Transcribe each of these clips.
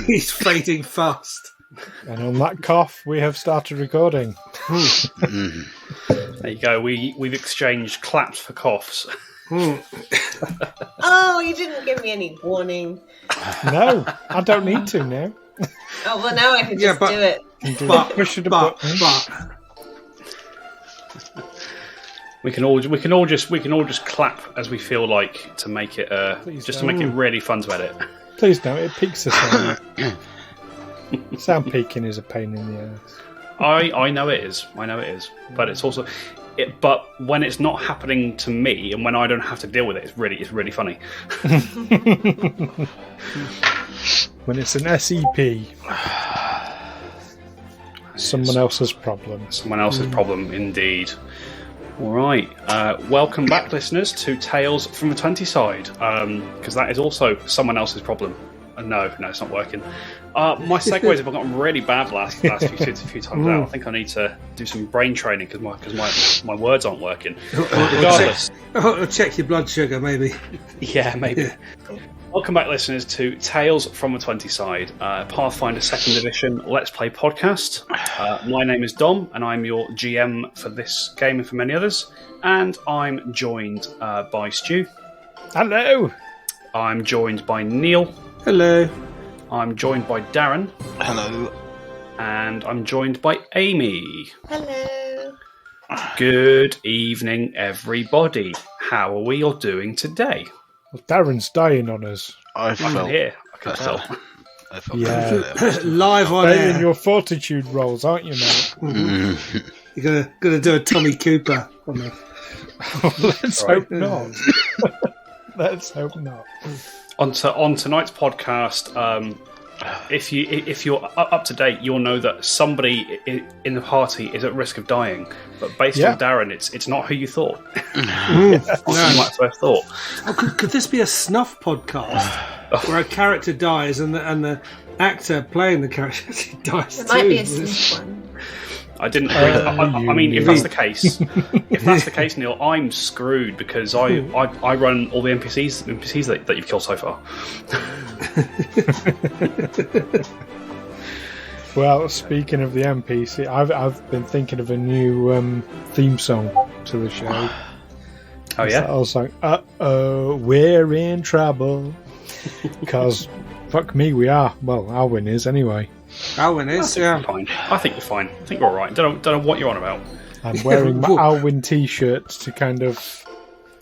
He's fading fast. And on that cough, we have started recording. There you go. We've exchanged claps for coughs. Oh, you didn't give me any warning. No, I don't need to now. Oh, well, now I can just do it. But We can all just clap as we feel like to make it to make it really fun to edit. Please don't. It peaks the sound. Sound peaking is a pain in the ass. I know it is. But it's also, but when it's not happening to me and when I don't have to deal with it, it's really funny. When it's an SEP, someone else's problem. Someone else's problem, indeed. All right. Welcome back, listeners, to Tales from the 20 side, because that is also someone else's problem. No, it's not working. My segues have gotten really bad the last few times out. I think I need to do some brain training because my words aren't working. Regardless. Check your blood sugar, maybe. Yeah, maybe. Welcome back, listeners, to Tales from the 20 side, Pathfinder 2nd Edition Let's Play podcast. My name is Dom, and I'm your GM for this game and for many others. And I'm joined by Stu. Hello. I'm joined by Neil. Hello. I'm joined by Darren. Hello. And I'm joined by Amy. Hello. Good evening, everybody. How are we all doing today? Well, Darren's dying on us. I'm here. I can tell. Yeah. Live on Failing air. your fortitude rolls, aren't you, mate? You're gonna do a Tommy Cooper on me. Let's hope not. Let's hope not. On tonight's podcast, if you're up to date, you'll know that somebody in the party is at risk of dying. But based on Darren, it's not who you thought. That's what you might have first thought. Oh, could this be a snuff podcast where a character dies and the actor playing the character actually dies too? It might be a sneak one. I didn't agree. I mean, if that's the case, Neil, I'm screwed because I run all the NPCs that you've killed so far. Well, speaking of the NPC, I've been thinking of a new theme song to the show. Oh yeah, I was like, we're in trouble because fuck me, we are. Well, Alwyn is anyway. Alwyn is, yeah. Fine. I think you're fine. I think you're all right. Don't know what you're on about. I'm wearing my Alwyn t-shirt to kind of.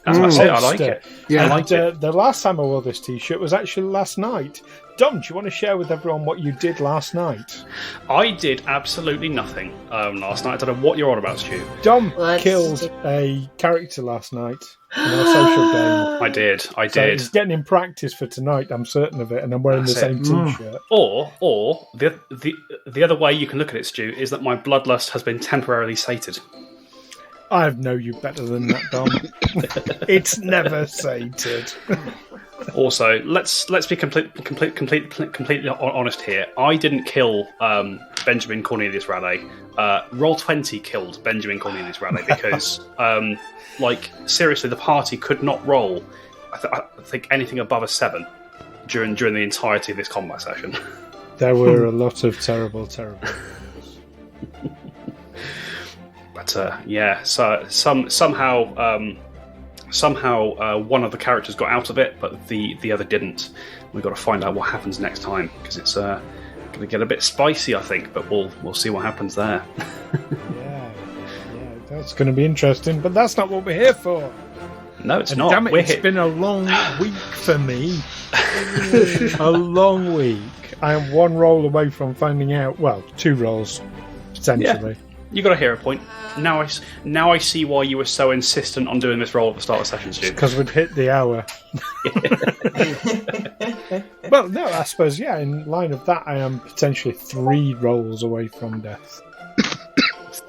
That's it. I like it. Yeah, I like it. The last time I wore this t-shirt was actually last night. Dom, do you want to share with everyone what you did last night? I did absolutely nothing last night. I don't know what you're on about, Stu. Dom killed a character last night in our social game. I did. So he's getting in practice for tonight, I'm certain of it, and I'm wearing the same t-shirt. Or the other way you can look at it, Stu, is that my bloodlust has been temporarily sated. I know you better than that, Dom. It's never sated. Also, let's be completely honest here. I didn't kill Benjamin Cornelius Raleigh. Roll20 killed Benjamin Cornelius Raleigh because, seriously, the party could not roll. I think anything above a 7 during the entirety of this combat session. There were a lot of terrible. But so somehow one of the characters got out of it, but the other didn't. We've got to find out what happens next time because it's going to get a bit spicy, I think. But we'll see what happens there. yeah, that's going to be interesting. But that's not what we're here for. No, it's and not. Damn it, it's been a long week for me. A long week. I am one roll away from finding out. Well, 2 rolls potentially. Yeah. You got a hero point. Now I see why you were so insistent on doing this roll at the start of the session, Stu. Because we'd hit the hour. Well, no, I suppose, in line of that, I am potentially 3 rolls away from death.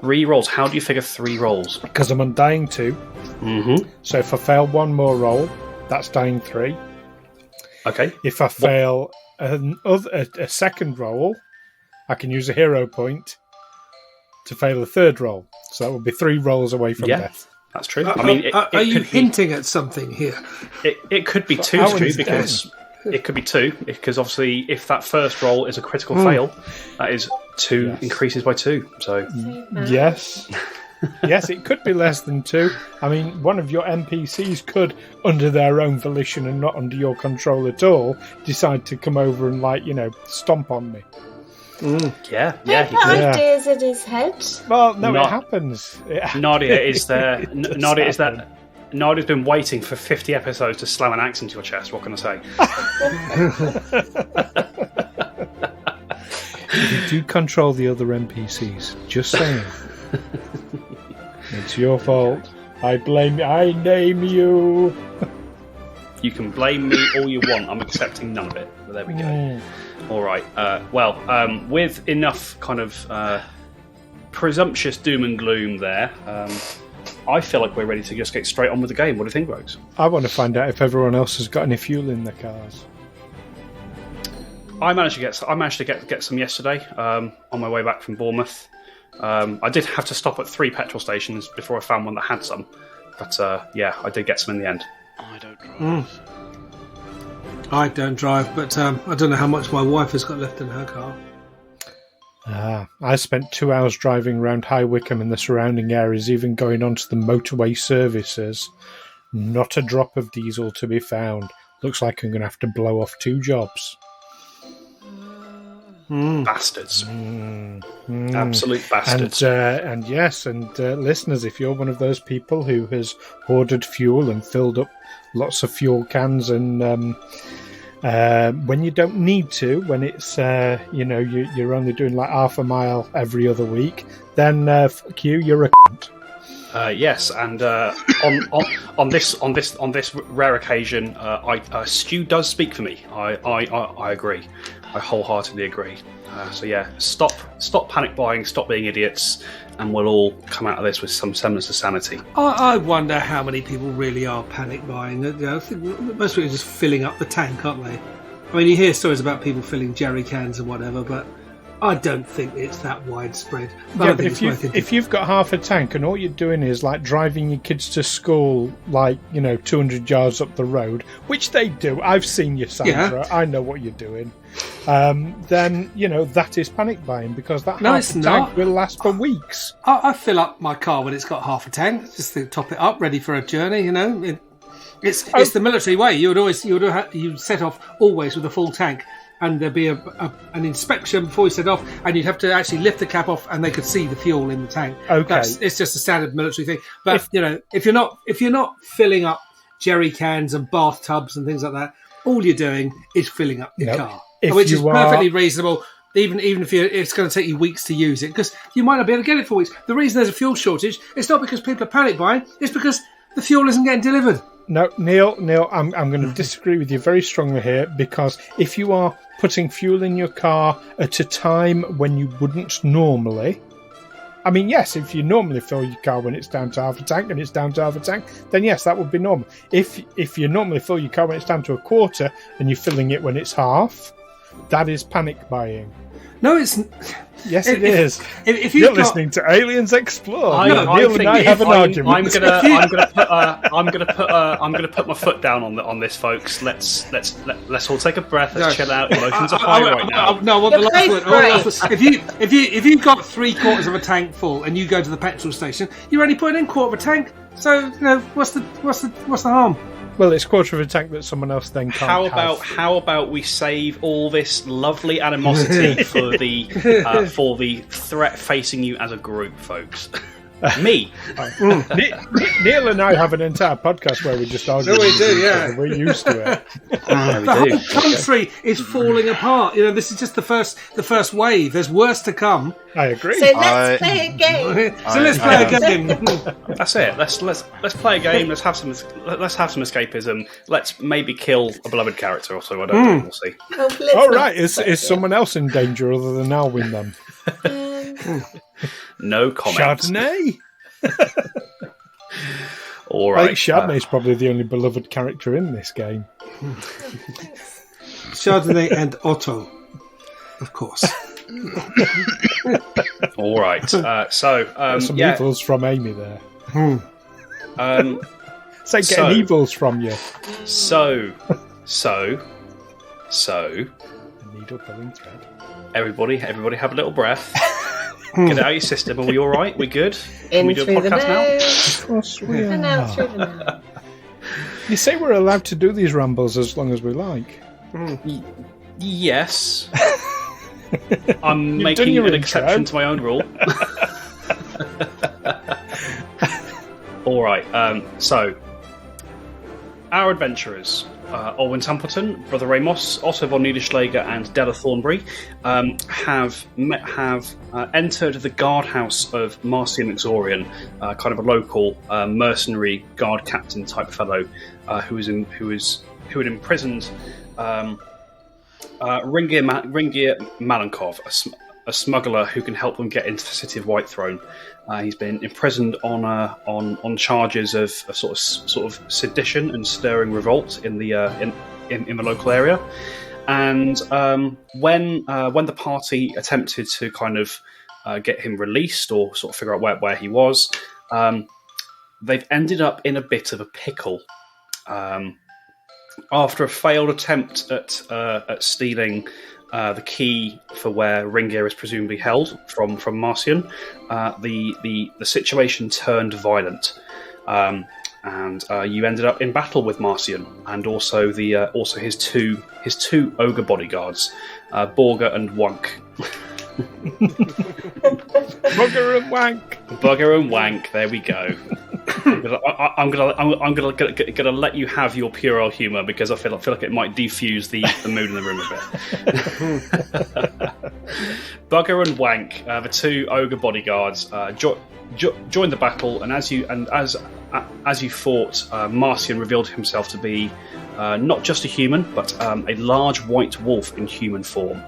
3 rolls? How do you figure 3 rolls? Because I'm on dying 2. Mm-hmm. So if I fail 1 more roll, that's dying 3. Okay. If I fail a second roll, I can use a hero point to fail a 3rd roll. So that would be 3 rolls away from death. That's true. Are you hinting at something here? It could be 2, Stu, because It could be 2, because obviously if that first roll is a critical fail, that is 2 increases by 2. So Yes. Yes, it could be less than 2. I mean, one of your NPCs could, under their own volition and not under your control at all, decide to come over and, stomp on me. yeah, He he put could. ideas in his head. Well, no, Not- it happens. Nadia is there. It Nadia does is that. Nadia's been waiting for 50 episodes to slam an axe into your chest. What can I say? You do control the other NPCs. Just saying. It's your fault. I name you. You can blame me all you want. I'm accepting none of it. But there we go. All right. With enough kind of presumptuous doom and gloom there, I feel like we're ready to just get straight on with the game. What do you think, Rose? I want to find out if everyone else has got any fuel in their cars. I managed to get some yesterday on my way back from Bournemouth. I did have to stop at 3 petrol stations before I found one that had some. But I did get some in the end. I don't drive. I don't drive, but I don't know how much my wife has got left in her car. I spent 2 hours driving around High Wycombe and the surrounding areas, even going onto the motorway services. Not a drop of diesel to be found. Looks like I'm going to have to blow off 2 jobs. Bastards. Absolute bastards. And listeners, if you're one of those people who has hoarded fuel and filled up lots of fuel cans and when you don't need to, when it's you're only doing like half a mile every other week, then fuck you, you're a cunt. Yes, and on this rare occasion, Stu does speak for me. I agree. I wholeheartedly agree. Stop panic buying, stop being idiots, and we'll all come out of this with some semblance of sanity. I wonder how many people really are panic buying. I think most people are just filling up the tank, aren't they? I mean, you hear stories about people filling jerry cans and whatever, but I don't think it's that widespread. Yeah, but if you've got half a tank and all you're doing is like driving your kids to school, 200 yards up the road, which they do. I've seen you, Sandra. Yeah. I know what you're doing. Then that is panic buying, because that half a tank will last for weeks. I fill up my car when it's got half a tank, just to top it up, ready for a journey. It's the military way. You'd set off always with a full tank. And there'd be an inspection before you set off, and you'd have to actually lift the cap off, and they could see the fuel in the tank. Okay, it's just a standard military thing. But if you're not filling up jerry cans and bathtubs and things like that, all you're doing is filling up your car, which is perfectly reasonable. Even if it's going to take you weeks to use it, because you might not be able to get it for weeks. The reason there's a fuel shortage, it's not because people are panic buying; it's because the fuel isn't getting delivered. No, Neil, I'm going to disagree with you very strongly here, because if you are putting fuel in your car at a time when you wouldn't normally, I mean, yes, if you normally fill your car when it's down to half a tank and it's down to half a tank, then yes, that would be normal. If you normally fill your car when it's down to a quarter and you're filling it when it's half, that is panic buying. No, it's... Yes, it is. If you're listening to Aliens Explore. Neil and I have an argument. I'm gonna put my foot down on this, folks. Let's all take a breath. Let's chill out. Emotions are high right now. No, I want the last one. If you've got 3/4 of a tank full and you go to the petrol station, you're only putting in 1/4 of a tank. So what's the harm? Well, it's 1/4 of a tank that someone else then can't have. How about we save all this lovely animosity for the threat facing you as a group, folks? Me. Neil and I have an entire podcast where we just argue. No, we do, yeah. We're used to it. The whole country is falling apart. This is just the first wave. There's worse to come. I agree. So let's play a game. Let's play a game. That's it. Let's play a game. Let's have some escapism. Let's maybe kill a beloved character or so. I don't know. We'll see. All right. Is someone else in danger other than Alwyn then? No comment. Chardonnay? All right. I think Chardonnay's probably the only beloved character in this game. Chardonnay and Otto, of course. All right. Some evils from Amy there. Getting evils from you. So, So, a needle pulling thread. Everybody have a little breath. Get it out of your system. Are we all right? We good? Can we do a through the podcast now? Of course we and out are. through the nose. You say we're allowed to do these rambles as long as we like. Yes. I'm You've making done your an intro. exception to my own rule. All right. So, our adventurers, Olwyn Templeton, Brother Ramos, Otto von Niederschläger, and Della Thornbury, have entered the guardhouse of Marcian Exorian, kind of a local mercenary guard captain type fellow, who had imprisoned Ringeirr Malenkov, a smuggler who can help them get into the city of Whitethrone. He's been imprisoned on charges of sort of sedition and stirring revolt in the local area. And when the party attempted to kind of get him released or sort of figure out where he was, they've ended up in a bit of a pickle. After a failed attempt at stealing the key for where Ringeirr is presumably held from Marcian, the situation turned violent, and you ended up in battle with Marcian and also his two ogre bodyguards, Borga and Wank. Bugger and wank. Bugger and Wank. There we go. I'm gonna let you have your puerile humour because I feel like it might defuse the mood in the room a bit. Bugger and Wank, the two ogre bodyguards, joined the battle, and as you fought, Marcian revealed himself to be not just a human, but a large white wolf in human form.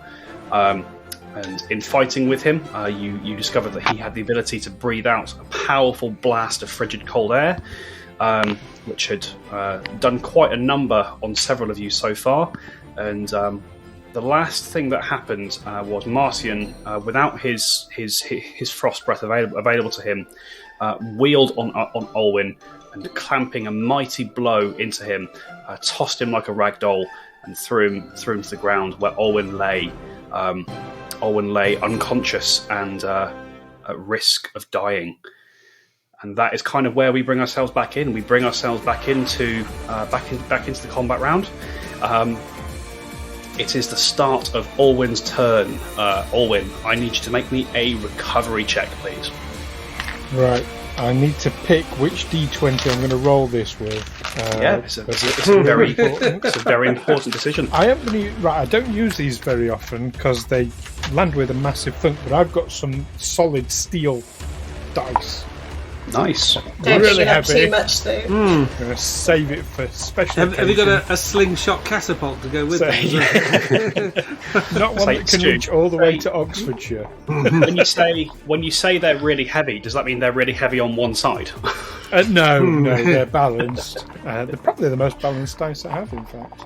And in fighting with him, you discovered that he had the ability to breathe out a powerful blast of frigid cold air, which had done quite a number on several of you so far. And the last thing that happened was Marcian, without his frost breath available to him, wheeled on Olwyn and, clamping a mighty blow into him, tossed him like a rag doll and threw him to the ground, where Olwyn lay. Olwyn lay unconscious and at risk of dying. And that is kind of where we bring ourselves back in. We bring ourselves back into the combat round. It is the start of Olwyn's turn. Olwyn, I need you to make me a recovery check, please. Right. I need to pick which D20 I'm going to roll this with. It's a very important decision. I don't use these very often because they land with a massive thunk, but I've got some solid steel dice. Nice. Don't really have heavy. too much though. I'm going to save it for special Have you got a slingshot catapult to go with it? Not one that can reach all the way to Oxfordshire. When you say they're really heavy, does that mean they're really heavy on one side? No, they're balanced. They're probably the most balanced dice I have, in fact.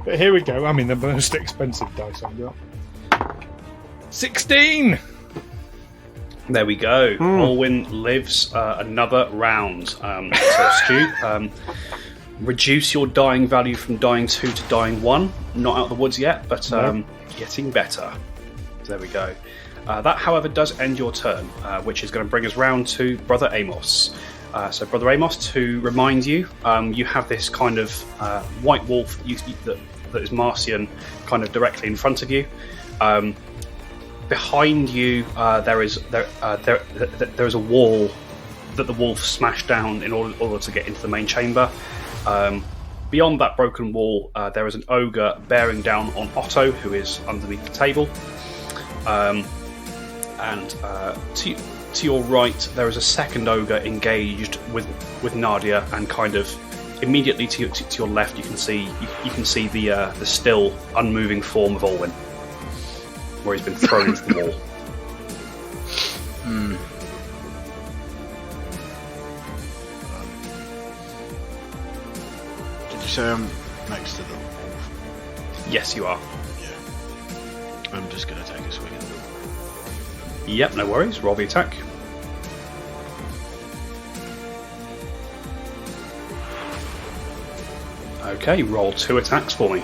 But here we go. I mean, the most expensive dice I've got. 16! There we go. Olwyn lives another round. So, Stu, reduce your dying value from dying 2 to dying 1. Not out of the woods yet, but getting better. There we go. That, however, does end your turn, which is going to bring us round to Brother Amos. So, Brother Amos, to remind you, you have this kind of white wolf that is Marcian kind of directly in front of you. Behind you, there is a wall that the wolf smashed down in order to get into the main chamber. Beyond that broken wall, there is an ogre bearing down on Otto, who is underneath the table. And to your right, there is a second ogre engaged with Nadia, and kind of immediately to your left, you can see the still unmoving form of Olwyn, where he's been thrown into the wall. Did you say I'm next to the wolf? Yes, you are. Yeah. I'm just going to take a swing at them. Yep, no worries. Roll the attack. Okay, roll 2 attacks for me.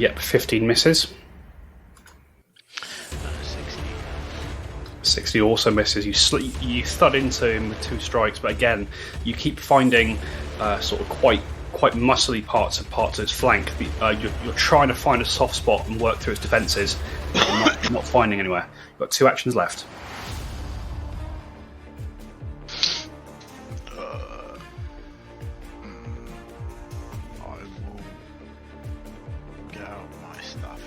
Yep, 15 misses. 60 also misses. You thud into him with 2 strikes, but again, you keep finding sort of quite muscly parts of his flank. You're trying to find a soft spot and work through its defences, but you're not finding anywhere. You've got 2 actions left. I will get out my stuff.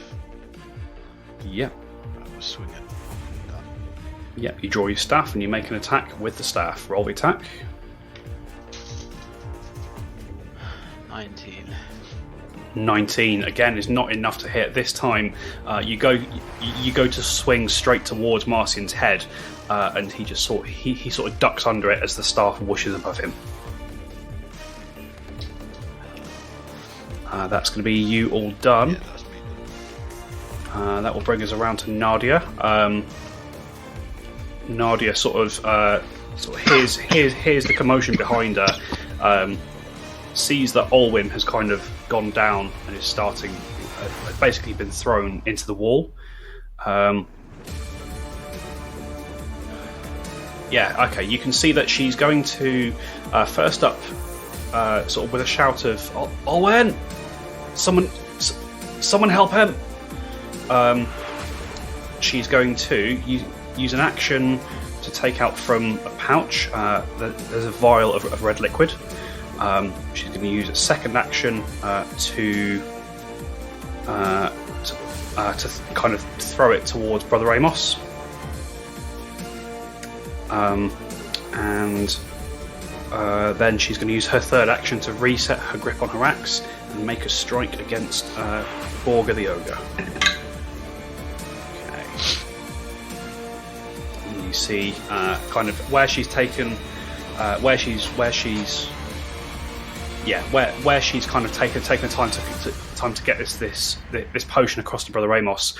Yep. I was swinging. Yep, you draw your staff and you make an attack with the staff. Roll the attack. 19 again is not enough to hit. This time, you go to swing straight towards Marcian's head, and he just sort of ducks under it as the staff whooshes above him. That's going to be you all done. Yeah, that's me done. That will bring us around to Nadia. Nadia sort of hears the commotion behind her. Sees that Olwyn has kind of gone down and is basically been thrown into the wall. Okay, you can see that she's going to first up, sort of with a shout of Olwyn, someone help him. She's going to use an action to take out from a pouch. There's a vial of red liquid. She's going to use a second action to kind of throw it towards Brother Amos, and then she's going to use her third action to reset her grip on her axe and make a strike against Borga the Ogre. Okay. And you see kind of where she's taken, where she's kind of taken the time to get this potion across to Brother Amos.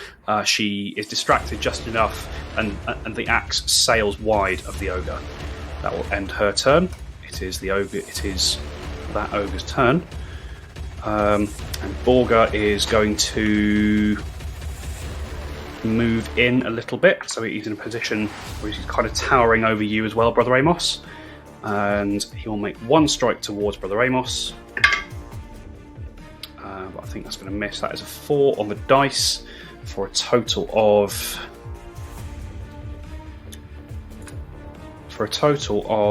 She is distracted just enough, and the axe sails wide of the ogre. That will end her turn. It is that ogre's turn, and Borga is going to move in a little bit, so he's in a position where he's kind of towering over you as well, Brother Amos. And he will make 1 strike towards Brother Amos. But I think that's going to miss. That is a 4 on the dice for a total of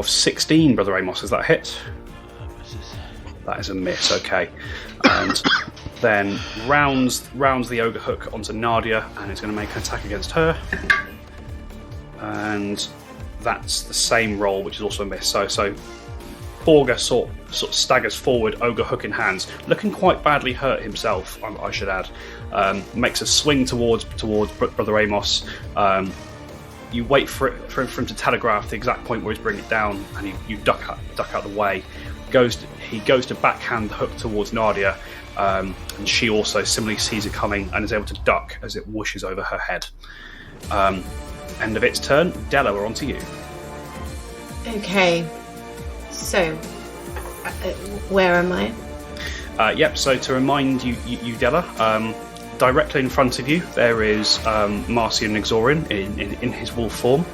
16. Brother Amos, is that a hit? That is a miss. Okay, and then rounds the ogre hook onto Nadia, and is going to make an attack against her. And that's the same roll, which is also a miss. So Borga sort of staggers forward, ogre hook in hands, looking quite badly hurt himself, I should add. Makes a swing towards Brother Amos. You wait for him to telegraph the exact point where he's bringing it down, and you duck out the way. He goes to backhand the hook towards Nadia, and she also similarly sees it coming and is able to duck as it whooshes over her head. End of its turn. Della, we're on to you. Okay. So, where am I? Yep, so to remind you Della, directly in front of you there is Marcian Ringeirr in his wolf form.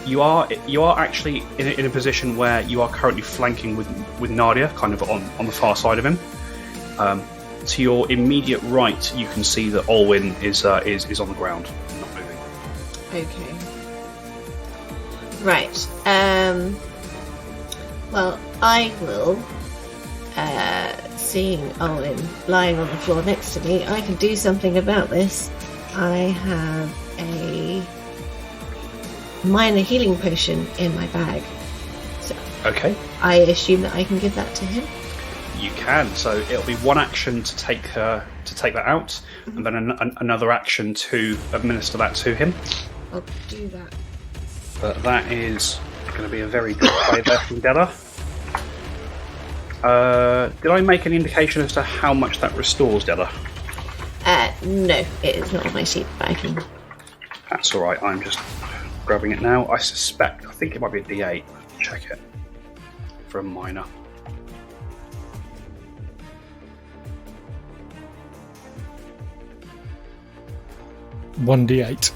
You are actually in a position where you are currently flanking with Nadia, kind of on the far side of him. To your immediate right, you can see that Olwyn is on the ground, not moving. Okay. Right. Well, I will. Seeing Olwyn lying on the floor next to me, I can do something about this. I have a minor healing potion in my bag. So okay. I assume that I can give that to him. You can. So it'll be 1 action to take that out, and then another action to administer that to him. I'll do that. But that is going to be a very good play there from Della. Did I make an indication as to how much that restores, Della? No, it is not on my sheet, but I can. That's all right. I'm just grabbing it now. I think it might be a D8. Check it for a minor. 1d8.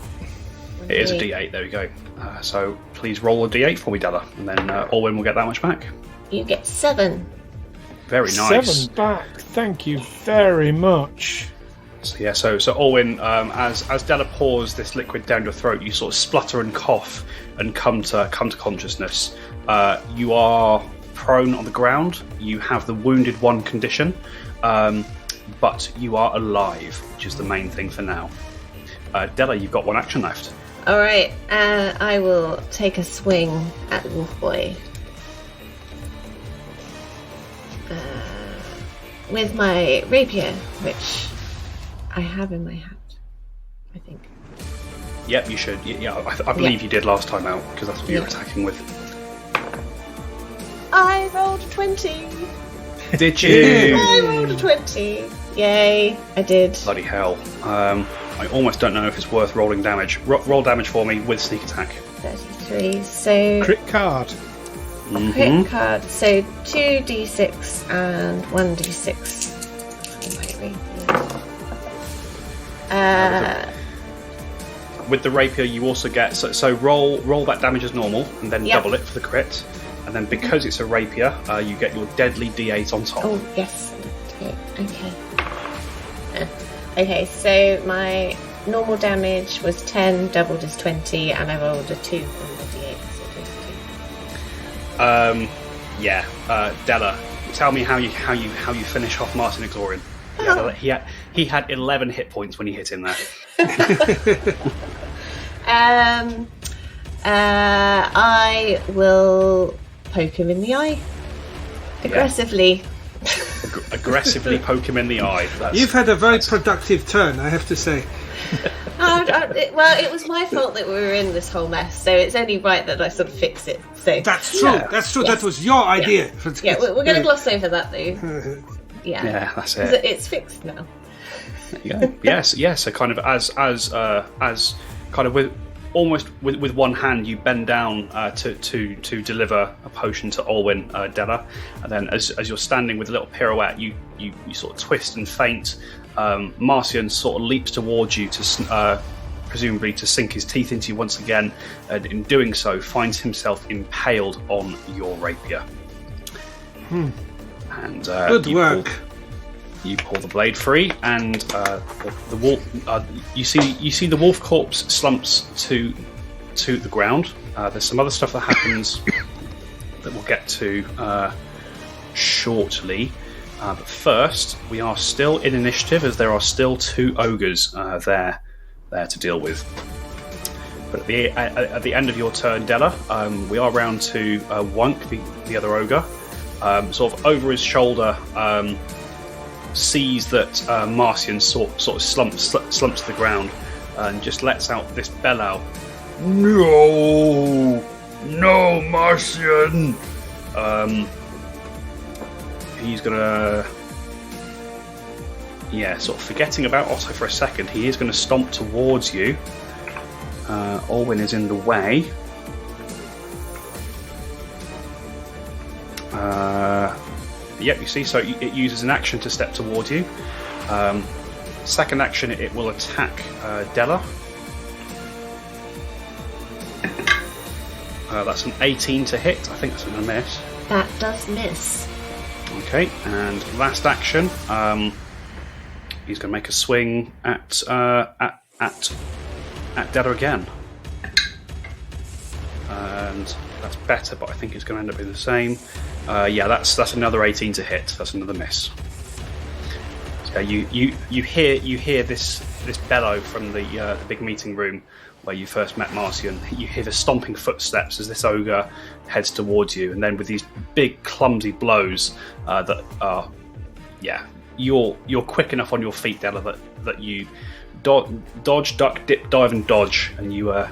It is a d8. There we go. So please roll a d8 for me, Della, and then Orwin will get that much back. You get 7. Very nice. 7 back. Thank you very much. So yeah, so Orwin, as Della pours this liquid down your throat, you sort of splutter and cough and come to consciousness. You are prone on the ground. You have the wounded one condition, but you are alive, which is the main thing for now. Della, you've got one action left. All right, I will take a swing at the wolf boy with my rapier, which I have in my hand, I think. Yep, you should. Yeah, I believe you did last time out, because that's what you were attacking with. I rolled a 20. Did you? I rolled a 20. Yay, I did. Bloody hell. I almost don't know if it's worth rolling damage. Roll damage for me with sneak attack. 33, so... Crit card. Crit card, so 2d6 and 1d6. With the rapier, you also get... So roll that damage as normal, and then double it for the crit. And then because it's a rapier, you get your deadly d8 on top. Oh, yes. Okay. Okay, so my normal damage was 10, doubled is 20, and I rolled a 2 on the d8, so 22. Della, tell me how you finish off Marcian Ringeirr. He had 11 hit points when you hit him there. I will poke him in the eye aggressively. Aggressively poke him in the eye. You've had a very productive turn, I have to say. It was my fault that we were in this whole mess, so it's only right that I sort of fix it. So that's true. Yeah. That's true. Yes. That was your idea. Yeah, we're going to gloss over that though. Yeah, that's it. It's fixed now. There you go. Yes. So kind of as kind of with almost with one hand, you bend down to deliver a potion to Orwin, Della, and then as you're standing with a little pirouette, you sort of twist and feint. Marcian sort of leaps towards you to presumably to sink his teeth into you once again, and in doing so finds himself impaled on your rapier. And good work. You pull the blade free, and the wolf. You see the wolf corpse slumps to the ground. There's some other stuff that happens that we'll get to shortly. But first, we are still in initiative, as there are still 2 ogres there to deal with. But at the end of your turn, Della, we are round to Wunk, the other ogre. Sort of over his shoulder, sees that Marcian sort of slumps to the ground and just lets out this bellow. No, Marcian! He's gonna, sort of forgetting about Otto for a second, he is going to stomp towards you. Orwin is in the way. Yep, you see, so it uses an action to step towards you. Second action, it will attack Della. That's an 18 to hit. I think that's going to miss. That does miss. Okay, and last action, he's going to make a swing at Della again. And that's better, but I think it's going to end up being the same. That's another 18 to hit. That's another miss. So you hear this bellow from the big meeting room where you first met Marcian. You hear the stomping footsteps as this ogre heads towards you, and then with these big clumsy blows you're quick enough on your feet, Della, that you dodge, duck, dip, dive, and dodge, and you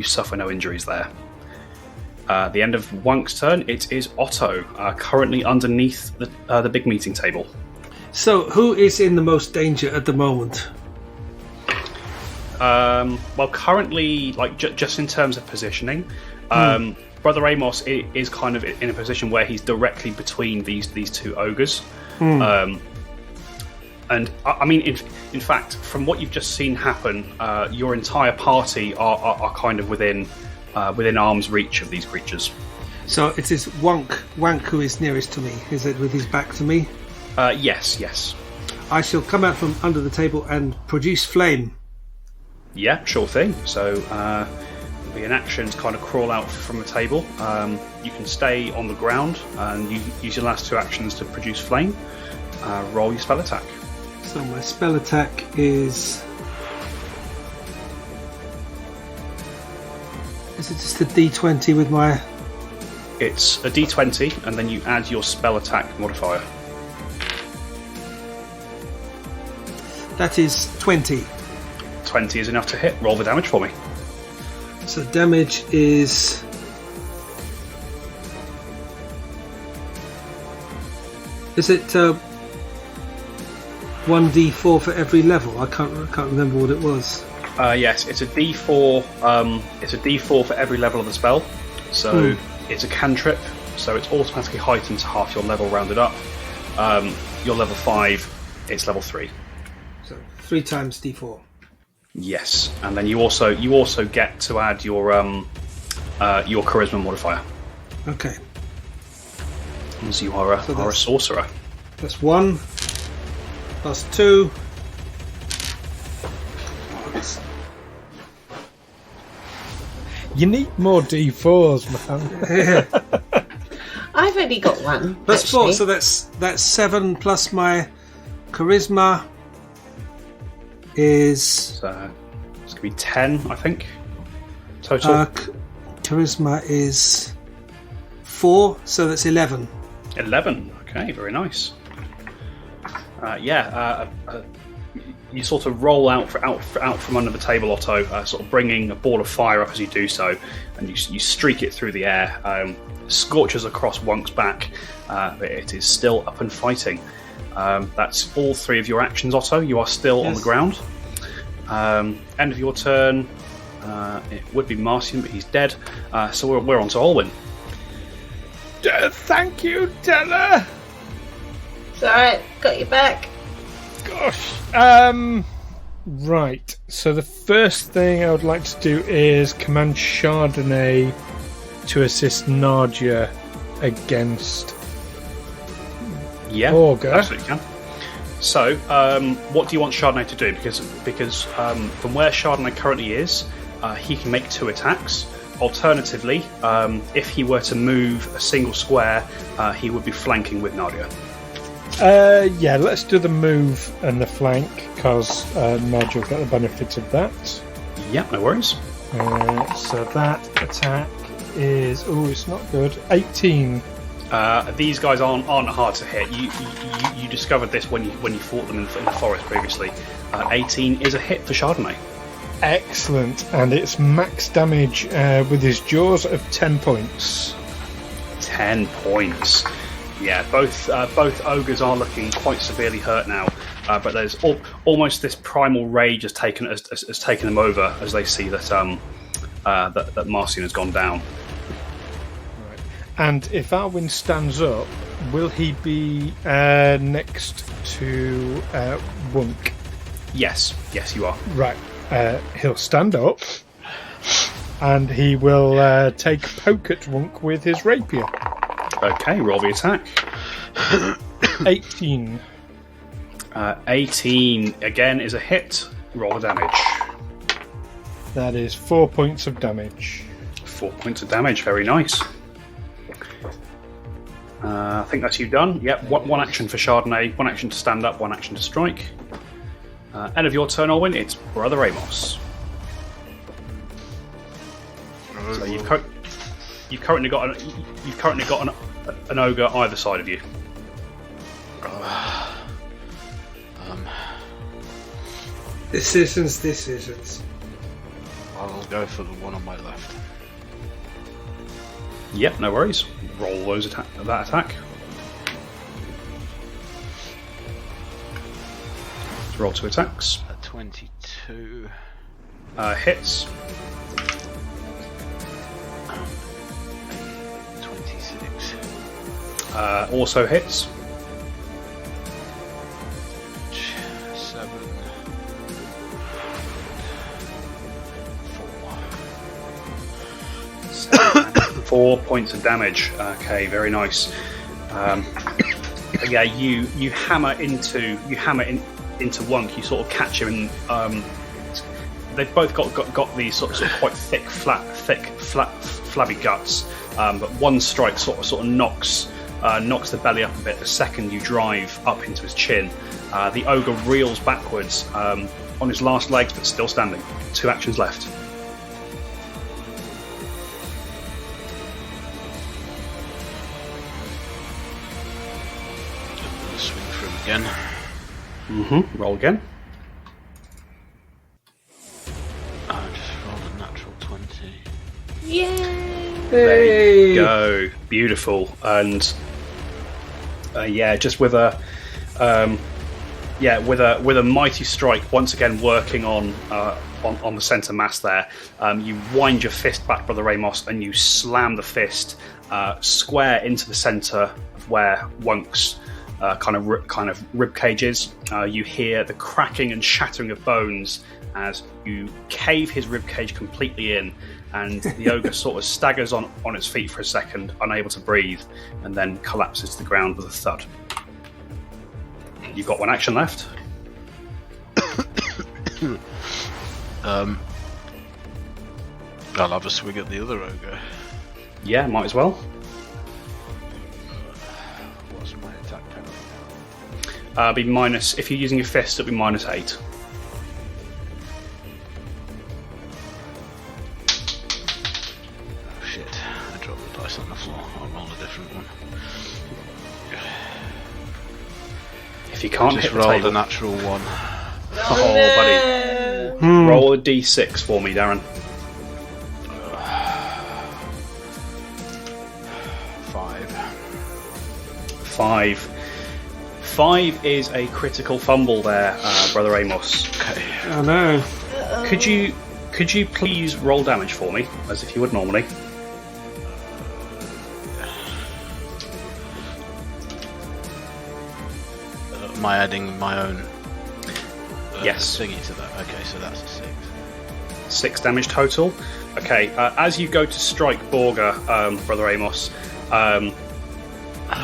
suffer no injuries there. The end of Wunk's turn, it is Otto, currently underneath the big meeting table. So, who is in the most danger at the moment? Well, currently, just in terms of positioning, Brother Amos is kind of in a position where he's directly between these 2 ogres. And I mean, in fact, from what you've just seen happen, your entire party are kind of within arm's reach of these creatures. So it is Wank who is nearest to me. Is it with his back to me? Yes. I shall come out from under the table and produce flame. Yeah, sure thing. So there'll be an action to kind of crawl out from the table. You can stay on the ground and you use your last 2 actions to produce flame. Roll your spell attack. So my spell attack is... Is it just a D20 with my... It's a D20 and then you add your spell attack modifier. That is 20. 20 is enough to hit. Roll the damage for me. So damage is... Is it 1d4 for every level? I can't remember what it was. Yes, it's a D4. It's a D4 for every level of the spell. So it's a cantrip. So it's automatically heightened to half your level, rounded up. You're level 5. It's level 3. So 3 times d4. Yes, and then you also get to add your charisma modifier. Okay. As you are a sorcerer. That's 1 plus 2. You need more D4s, man. I've only got 1. Plus actually. 4, so that's 7 plus my charisma is... So it's going to be 10, I think, total. Charisma is 4, so that's 11. 11. Okay, very nice. You sort of roll out from under the table, Otto, sort of bringing a ball of fire up as you do so, and you streak it through the air. Scorches across Wonk's back, but it is still up and fighting. That's all 3 of your actions, Otto. You are still on the ground. End of your turn. It would be Marcian, but he's dead. So we're on to Olwyn. Thank you, Della. It's alright, got your back. Gosh. Right. So the first thing I would like to do is command Chardonnay to assist Nadia against Augur. Absolutely can. So, what do you want Chardonnay to do? Because from where Chardonnay currently is, he can make 2 attacks. Alternatively, if he were to move a single square, he would be flanking with Nadia. Yeah, let's do the move and the flank, because Nadia will get the benefit of that. Yeah, no worries. So that attack is... Oh, it's not good. 18. These guys aren't hard to hit. You discovered this when you fought them in the forest previously. 18 is a hit for Chardonnay. Excellent, and it's max damage with his jaws of 10 points. 10 points. Yeah, both ogres are looking quite severely hurt now, but there's almost this primal rage has taken them over as they see that that Marcian has gone down. Right. And if Alwyn stands up, will he be next to Wunk? Yes, you are. Right. He'll stand up, and he will take a poke at Wunk with his rapier. Okay, roll the attack. 18. 18 again is a hit. Roll the damage. That is 4 points of damage. 4 points of damage. Very nice. I think that's you done. Yep. One action for Chardonnay. 1 action to stand up. 1 action to strike. End of your turn, Olwyn. It's Brother Amos. So you've currently got an ogre either side of you. Decisions. I'll go for the one on my left. Yep, no worries. Roll that attack. Let's roll 2 attacks. A 22. Hits. 26. Also hits. 4 points of damage. Okay, very nice. Yeah, you hammer into Wunk. You sort of catch him, and they've both got these sort of quite thick, flabby guts. But one strike sort of knocks the belly up a bit. The second you drive up into his chin, the ogre reels backwards on his last legs, but still standing. 2 actions left. Swing for him again. Roll again. I just rolled a natural 20. Yay! There you go. Beautiful. And just with a with a mighty strike, once again working on the centre mass there. You wind your fist back, Brother Amos, and you slam the fist square into the centre of where Wunk's kind of rib cage is. You hear the cracking and shattering of bones as you cave his rib cage completely in, and the ogre sort of staggers on its feet for a second, unable to breathe, and then collapses to the ground with a thud. You've got 1 action left. I'll have a swing at the other ogre. Yeah, might as well. What's my attack penalty? Be minus, if you're using your fist, it'll be -8. Oh shit, I dropped the dice on the floor. I'll roll a different one. If you can't just hit the rolled table. a natural 1. Oh, buddy. Roll a d6 for me, Darren. 5. 5 is a critical fumble there, Brother Amos. Okay. Oh no. Could you please roll damage for me, as if you would normally? Am I adding my own Yes. thingy to that? Okay, so that's a 6. 6 damage total. Okay, as you go to strike Borga, Brother Amos,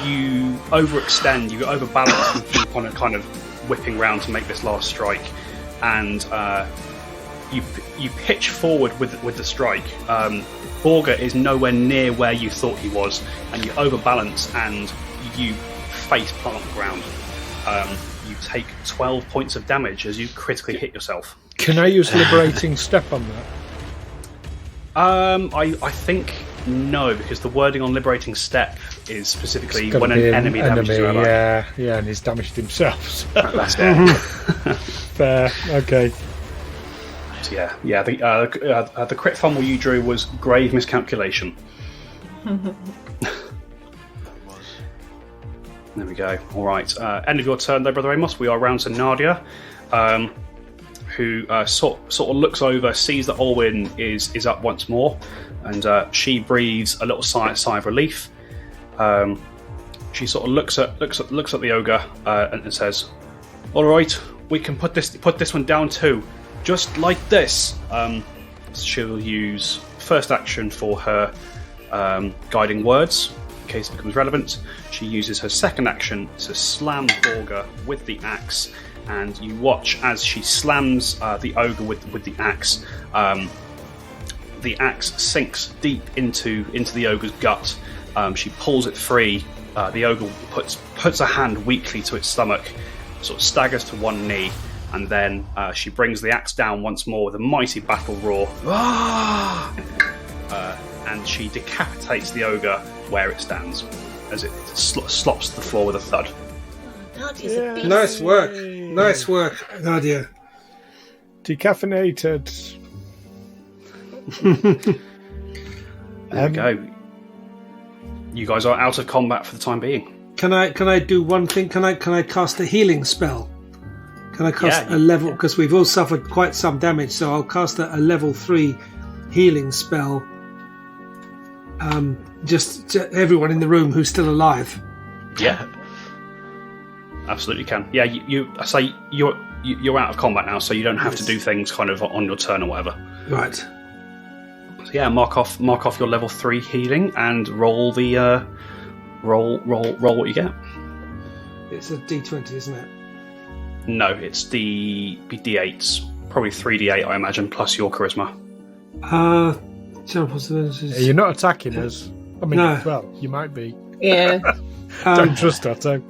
you overextend, you overbalance, and keep on kind of whipping round to make this last strike, and you pitch forward with the strike. Borga is nowhere near where you thought he was, and you overbalance and you face plant the ground. You take 12 points of damage as you critically hit yourself. Can I use Liberating Step on that? I think no, because the wording on Liberating Step is specifically when an enemy damages your ally. Yeah, and he's damaged himself. So. That's it. Fair, okay. So the crit fumble you drew was grave miscalculation. There we go. All right. End of your turn, though, Brother Amos. We are round to Nadia, who sort of looks over, sees that Olwyn is up once more, and she breathes a little sigh of relief. She sort of looks at the ogre and says, "All right, we can put this one down too, just like this." She'll use first action for her guiding words. In case it becomes relevant, she uses her second action to slam Borga with the axe, and you watch as she slams the ogre with the axe. The axe sinks deep into the ogre's gut. She pulls it free. The ogre puts a hand weakly to its stomach, sort of staggers to one knee, and then she brings the axe down once more with a mighty battle roar. And she decapitates the ogre where it stands, as it slops to the floor with a thud. Nadia's a beast. Nice work, Nadia. Decaffeinated. There we go. You guys are out of combat for the time being. Can I do one thing? Can I cast a healing spell? Can I cast a level? Because we've all suffered quite some damage, so I'll cast a level 3 healing spell. Just to everyone in the room who's still alive. Yeah, absolutely can. Yeah, I say you're out of combat now, so you don't have to do things kind of on your turn or whatever. Right. So yeah, mark off your level 3 healing and roll the roll what you get. It's a D20, isn't it? No, it's D8s. Probably 3D8, I imagine, plus your charisma. General possibilities. You're not attacking us. I mean, No. well, you might be. Yeah. Don't trust Otto.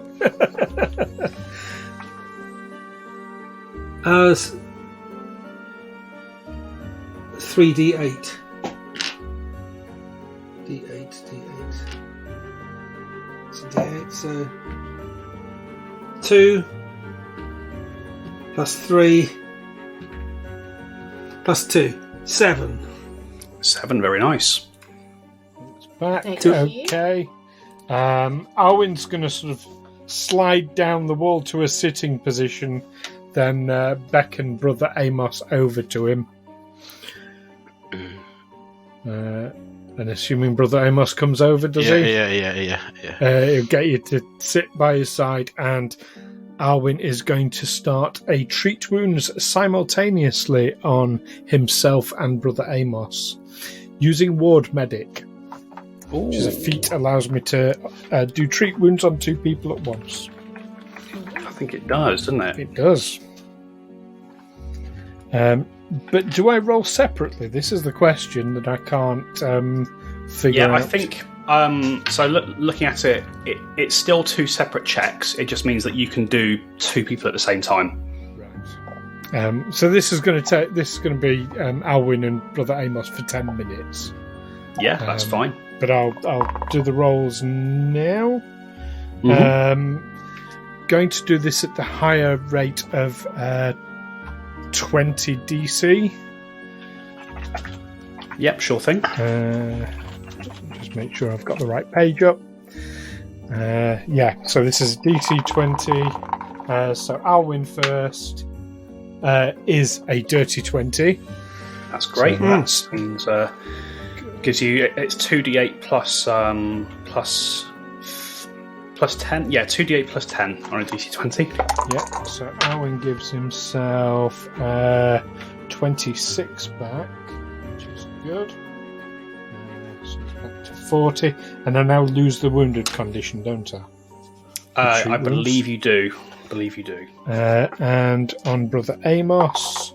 3D8. D8. It's a D8, so 2 plus 3 plus 2. 7. 7, very nice. Back. Thank you. Okay. Arwen's going to sort of slide down the wall to a sitting position, then beckon Brother Amos over to him. And assuming Brother Amos comes over, does he? Yeah. He'll get you to sit by his side, and Arwen is going to start a treat wounds simultaneously on himself and Brother Amos, using Ward Medic, which is a feat allows me to do treat wounds on 2 people at once. I think it does, doesn't it? It does. But do I roll separately? This is the question that I can't figure out. Yeah, I think... looking at it, it's still 2 separate checks. It just means that you can do 2 people at the same time. Right. So this is going to be Alwyn and Brother Amos for 10 minutes. Yeah, that's fine. But I'll do the rolls now. Mm-hmm. Going to do this at the higher rate of 20 DC. Yep, sure thing. Just make sure I've got the right page up. So this is DC 20. So I'll win first. Is a dirty 20. That's great. So, That means, gives you... It's 2d8 plus 10. Yeah, 2d8 plus 10 on a DC 20. Yeah, so Alwyn gives himself 26 back, which is good. So it's back to 40. And I now lose the wounded condition, don't I? I believe you do. And on Brother Amos...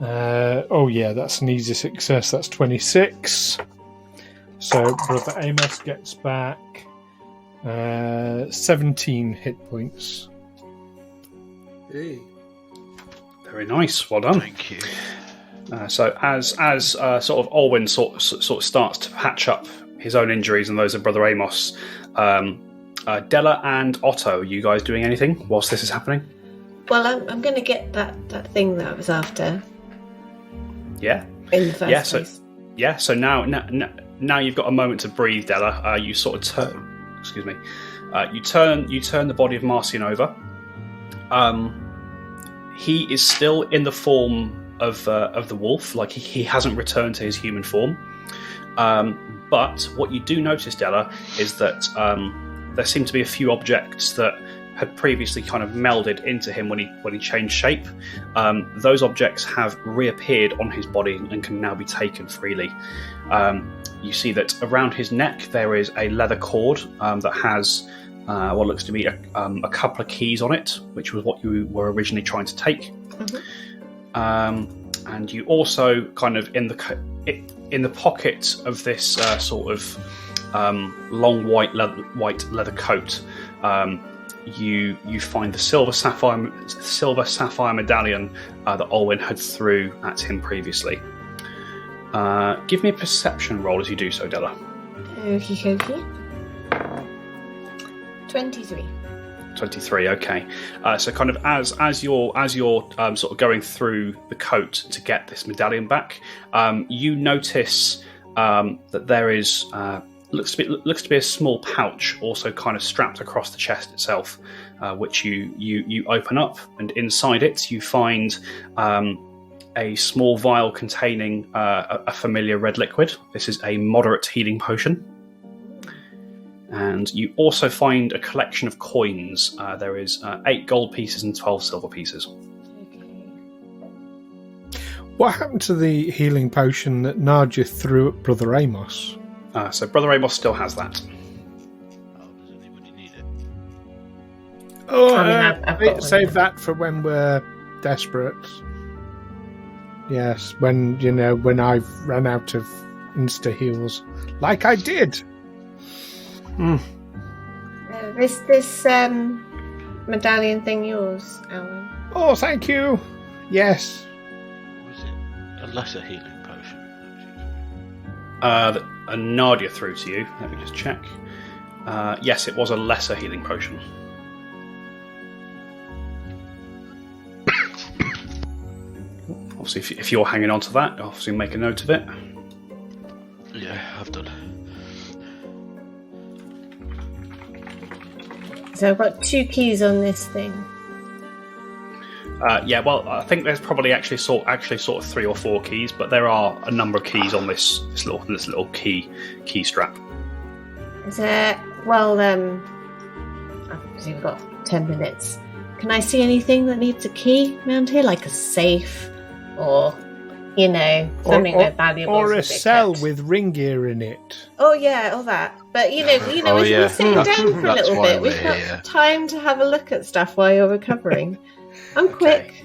that's an easy success. That's 26. So Brother Amos gets back 17 hit points. Hey. Very nice. Well done. Thank you. So as sort of Olwyn sort of starts to patch up his own injuries and those of Brother Amos, Della and Otto, are you guys doing anything whilst this is happening? Well, I'm going to get that thing that I was after. Yeah. In the first place. So now you've got a moment to breathe, Della. You sort of turn. Excuse me. You turn the body of Marcian over. He is still in the form of the wolf, like he hasn't returned to his human form. But what you do notice, Della, is that there seem to be a few objects that had previously kind of melded into him when he changed shape. Those objects have reappeared on his body and can now be taken freely. You see that around his neck there is a leather cord that has what looks to be a couple of keys on it, which was what you were originally trying to take. Mm-hmm. And you also kind of in the pocket of this sort of long white leather coat, you find the silver sapphire medallion that Olwyn had threw at him previously. Give me a perception roll as you do so, Della. Okie dokie. 23. 23. Okay. So kind of as you're sort of going through the coat to get this medallion back, you notice that there is looks to be a small pouch also kind of strapped across the chest itself, which you open up, and inside it you find a small vial containing a familiar red liquid. This is a moderate healing potion. And you also find a collection of coins. There is 8 gold pieces and 12 silver pieces. What happened to the healing potion that Nadia threw at Brother Amos? So Brother Amos still has that. Oh, does anybody need it? Oh, I've got save one. that for when we're desperate. Yes, when I've run out of insta heals, like I did. This medallion thing yours, Alan? Oh, thank you. Yes. Was it a lesser healing potion? A Nadia threw to you. Let me just check. Yes, it was a lesser healing potion. Obviously, if you're hanging on to that, obviously make a note of it. Yeah, I've done. So I've got 2 keys on this thing. Yeah, well, I think there's probably actually sort of 3 or 4 keys, but there are a number of keys on this little key strap. Is there? Well, obviously we've got 10 minutes. Can I see anything that needs a key around here, like a safe, or something with valuables, or a bit cell kept? with Ringeirr in it. Oh yeah, all that. But we can sit down for a little bit. We've got time to have a look at stuff while you're recovering. I'm quick.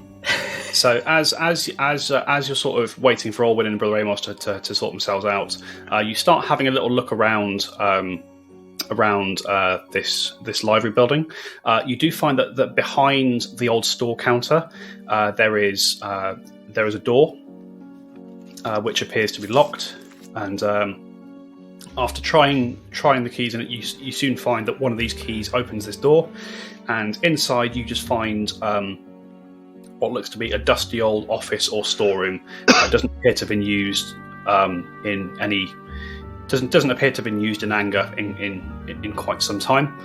So as you're sort of waiting for Orwin and Brother Amos to sort themselves out, you start having a little look around this library building. You do find that behind the old store counter there is a door which appears to be locked, and after trying the keys in it, you soon find that one of these keys opens this door, and inside you just find what looks to be a dusty old office or storeroom. It doesn't appear to have been used doesn't appear to have been used in anger in quite some time.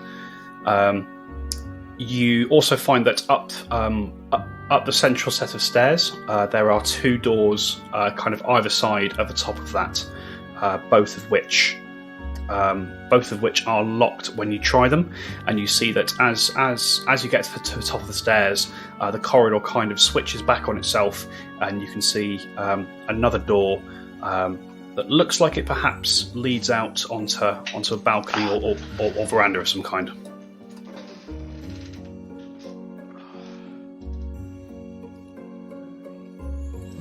You also find that up the central set of stairs, there are 2 doors, kind of either side of the top of that, both of which are locked when you try them. And you see that as you get to the top of the stairs, the corridor kind of switches back on itself, and you can see another door that looks like it perhaps leads out onto a balcony or veranda of some kind.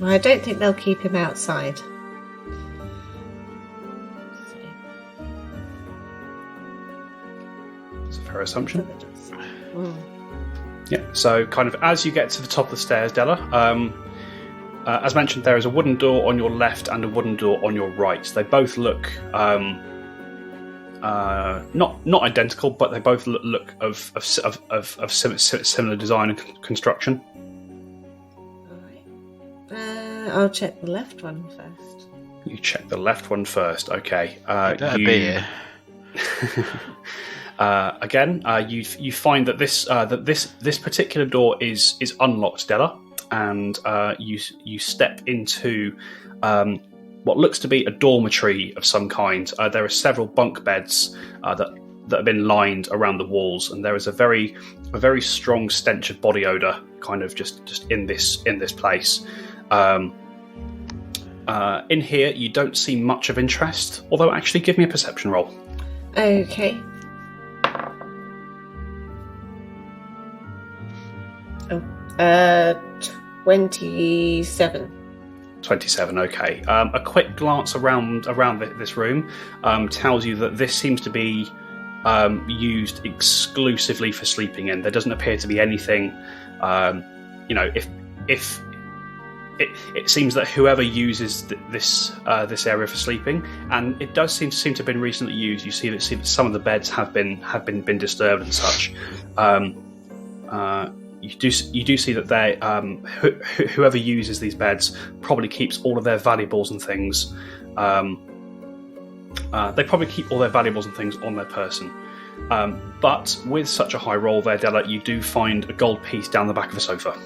Well, I don't think they'll keep him outside. It's a fair assumption. Mm. Yeah, so kind of as you get to the top of the stairs, Della, as mentioned, there is a wooden door on your left and a wooden door on your right. They both look not identical, but they both look of similar design and construction. I'll check the left one first. You check the left one first, okay. Again, you find that this particular door is unlocked, Stella, and you step into what looks to be a dormitory of some kind. There are several bunk beds that have been lined around the walls, and there is a very strong stench of body odor, kind of just in this place. In here, you don't see much of interest, although actually give me a perception roll. Okay. 27. 27, okay. A quick glance around this room tells you that this seems to be used exclusively for sleeping in. There doesn't appear to be anything, if it seems that whoever uses this area for sleeping, and it does seem to have been recently used. You see that some of the beds have been disturbed and such. You do see that they whoever uses these beds probably keeps all of their valuables and things. They probably keep all their valuables and things on their person. But with such a high roll there, Della, you do find a gold piece down the back of the sofa.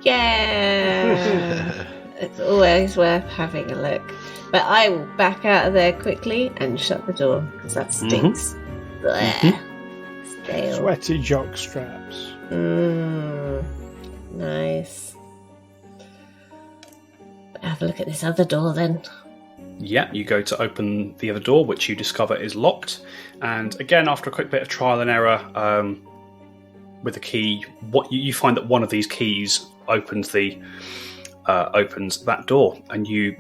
Yeah! It's always worth having a look. But I will back out of there quickly and shut the door, because that stinks. Stale. Sweaty jock straps. Nice. have a look at this other door then. Yeah, you go to open the other door, which you discover is locked. And again, after a quick bit of trial and error with the key, what you find that one of these keys opens that door, and you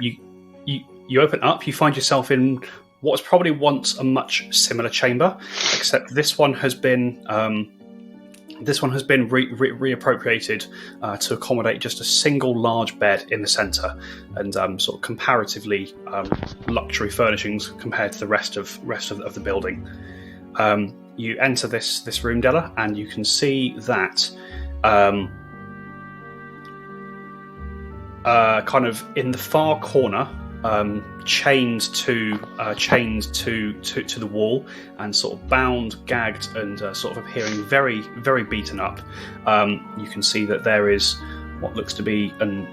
open up. You find yourself in what was probably once a much similar chamber, except this one has been reappropriated to accommodate just a single large bed in the centre, and sort of comparatively luxury furnishings compared to the rest of the building. You enter this room, Della, and you can see that kind of in the far corner, chained to the wall and sort of bound, gagged, and sort of appearing very, very beaten up. You can see that there is what looks to be an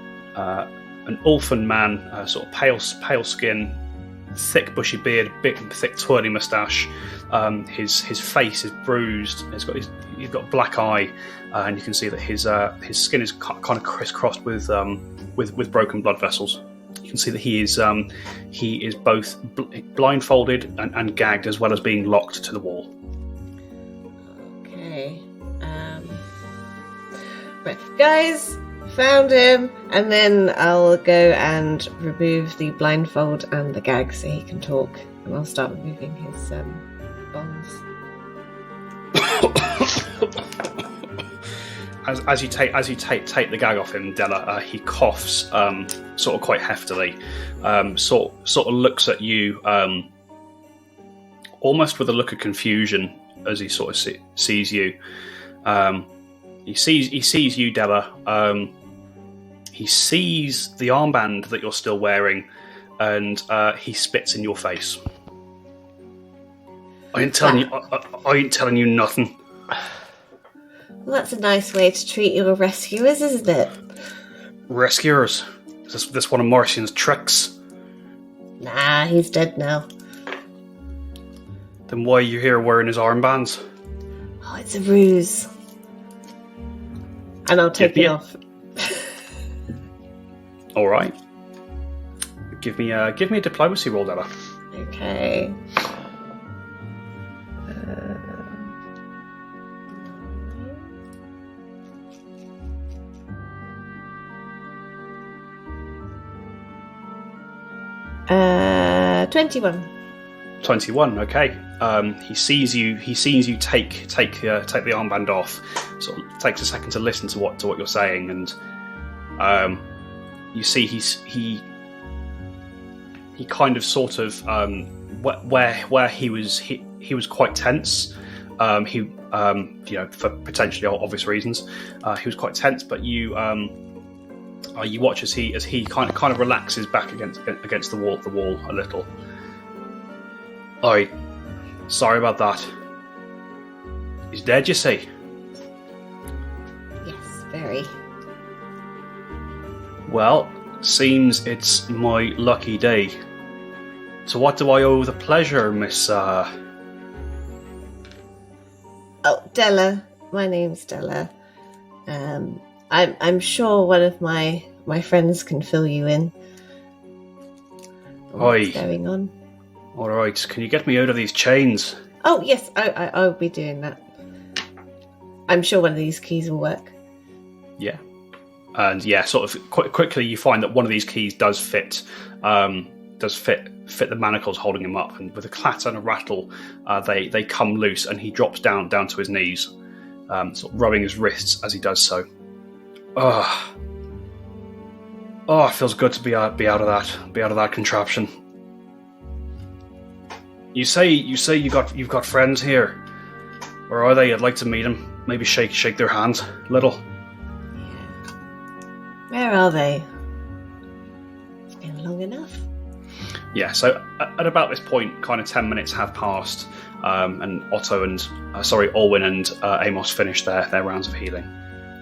orphan man, sort of pale skin, thick bushy beard, big thick twirly moustache. His face is bruised. He's got a black eye, and you can see that his skin is kind of crisscrossed with broken blood vessels. You can see that he is both blindfolded and gagged, as well as being locked to the wall. Okay. Right, guys, found him, and then I'll go and remove the blindfold and the gag so he can talk, and I'll start removing his bonds. As you take the gag off him, Della, he coughs sort of quite heftily. Sort of looks at you almost with a look of confusion as he sort of sees you. He sees you, Della. He sees the armband that you're still wearing, and he spits in your face. I ain't telling you nothing. Well, that's a nice way to treat your rescuers, isn't it? Rescuers? Is this one of Marcian's tricks? Nah, he's dead now. Then why are you here wearing his armbands? Oh, it's a ruse. And I'll take it off. All right. Give me a diplomacy roll, Della. Okay. 21. 21. Okay. He sees you take the armband off. Sort of takes a second to listen to what you're saying, and you see he kind of sort of where he was quite tense. For potentially obvious reasons, he was quite tense. But you watch as he kind of relaxes back against the wall a little. Sorry about that. He's dead, you say? Yes, very. Well, seems it's my lucky day. So what do I owe the pleasure, Miss... Oh, Della. My name's Della. I'm sure one of my friends can fill you in. What's going on? All right, can you get me out of these chains? Oh, yes, I'll be doing that. I'm sure one of these keys will work. Yeah. And yeah, sort of quickly you find that one of these keys does fit the manacles holding him up, and with a clatter and a rattle, they come loose, and he drops down to his knees, sort of rubbing his wrists as he does so. Oh, it feels good to be out of that contraption. You say you've got friends here. Where are they? I'd like to meet them. Maybe shake their hands a little. Where are they? It's been long enough. Yeah, so at about this point, kind of 10 minutes have passed, and Olwyn and Amos finished their rounds of healing.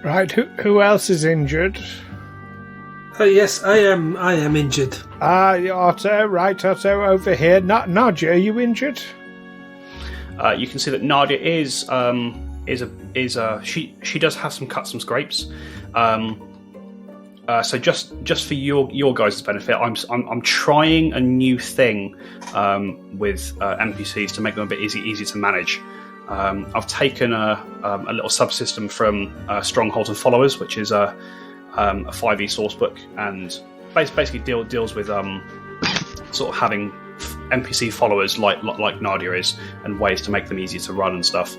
Right, who else is injured? Yes, I am injured. Otto, right, Otto, over here. Nadia, are you injured? You can see that Nadia she does have some cuts, some scrapes. So just for your guys' benefit, I'm trying a new thing with NPCs to make them a bit easier to manage. I've taken a little subsystem from Strongholds and Followers, which is a 5e source book, and basically deals with sort of having NPC followers like Nadia is, and ways to make them easier to run and stuff.